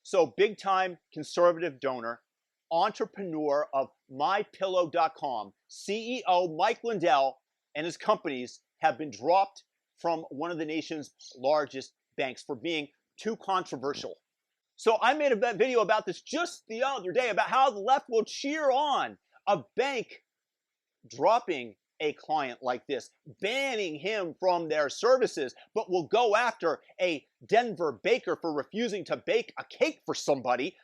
So big time conservative donor, entrepreneur of MyPillow.com, CEO Mike Lindell and his companies have been dropped from one of the nation's largest banks for being too controversial. So I made a video about this just the other day about how the left will cheer on a bank dropping a client like this, banning him from their services, but will go after a Denver baker for refusing to bake a cake for somebody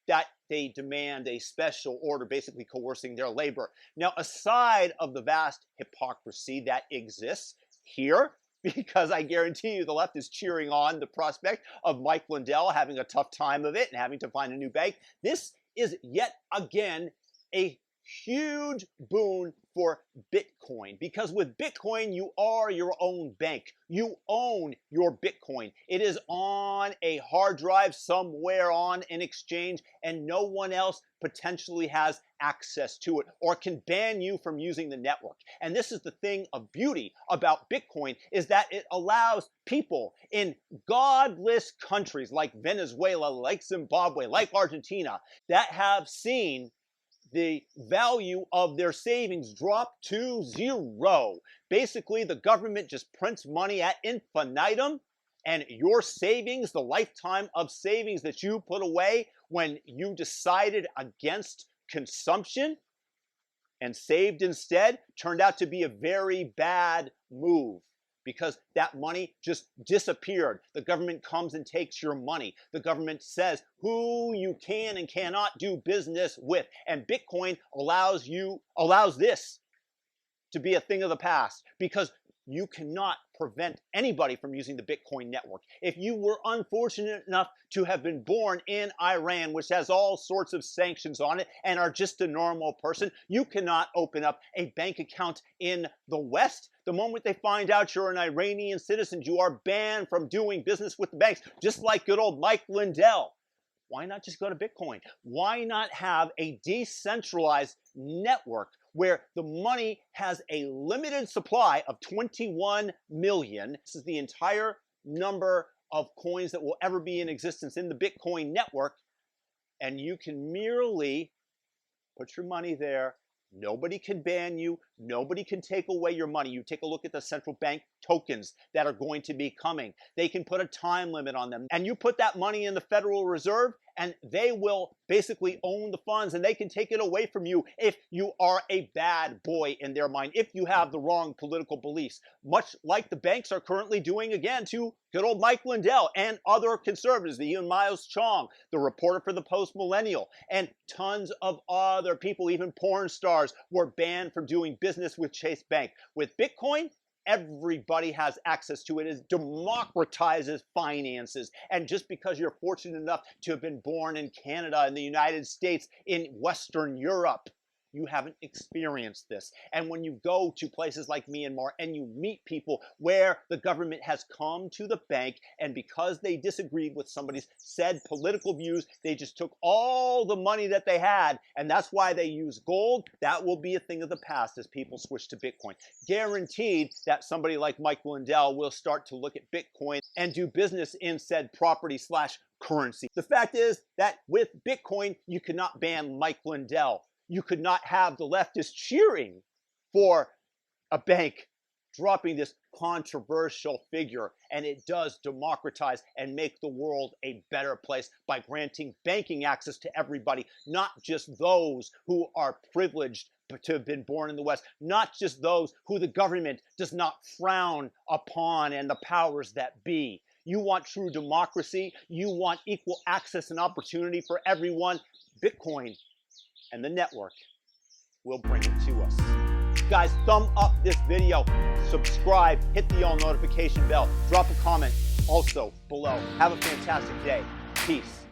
that they demand a special order, basically coercing their labor. Now, aside of the vast hypocrisy that exists here, because I guarantee you the left is cheering on the prospect of Mike Lindell having a tough time of it and having to find a new bank, this is yet again a huge boon for Bitcoin, because with Bitcoin, you are your own bank. You own your Bitcoin. It is on a hard drive somewhere on an exchange, and no one else potentially has access to it or can ban you from using the network. And this is the thing of beauty about Bitcoin, is that it allows people in godless countries like Venezuela, like Zimbabwe, like Argentina, that have seen the value of their savings drop to zero. Basically, the government just prints money at infinitum, and your savings, the lifetime of savings that you put away when you decided against consumption and saved instead, turned out to be a very bad move, because that money just disappeared. The government comes and takes your money. The government says who you can and cannot do business with. And Bitcoin allows this to be a thing of the past, because you cannot prevent anybody from using the Bitcoin network. If you were unfortunate enough to have been born in Iran, which has all sorts of sanctions on it, and are just a normal person, you cannot open up a bank account in the West. The moment they find out you're an Iranian citizen, you are banned from doing business with the banks, just like good old Mike Lindell. Why not just go to Bitcoin? Why not have a decentralized network where the money has a limited supply of 21 million? This is the entire number of coins that will ever be in existence in the Bitcoin network. And you can merely put your money there. Nobody can ban you. Nobody can take away your money. You take a look at the central bank tokens that are going to be coming. They can put a time limit on them. And you put that money in the Federal Reserve, and they will basically own the funds, and they can take it away from you if you are a bad boy in their mind, if you have the wrong political beliefs, much like the banks are currently doing again to good old Mike Lindell and other conservatives, the Ian Miles Chong, the reporter for the Post Millennial, and tons of other people, even porn stars, were banned from doing business with Chase Bank. With Bitcoin, everybody has access to it. It democratizes finances. And just because you're fortunate enough to have been born in Canada, in the United States, in Western Europe, you haven't experienced this. And when you go to places like Myanmar and you meet people where the government has come to the bank, and because they disagreed with somebody's said political views, they just took all the money that they had, and that's why they use gold, that will be a thing of the past as people switch to Bitcoin. Guaranteed that somebody like Mike Lindell will start to look at Bitcoin and do business in said property/currency. The fact is that with Bitcoin, you cannot ban Mike Lindell. You could not have the leftists cheering for a bank dropping this controversial figure. And it does democratize and make the world a better place by granting banking access to everybody, not just those who are privileged to have been born in the West, not just those who the government does not frown upon and the powers that be. You want true democracy. You want equal access and opportunity for everyone. Bitcoin and the network will bring it to us. Guys, thumb up this video, subscribe, hit the all notification bell, drop a comment also below. Have a fantastic day. Peace.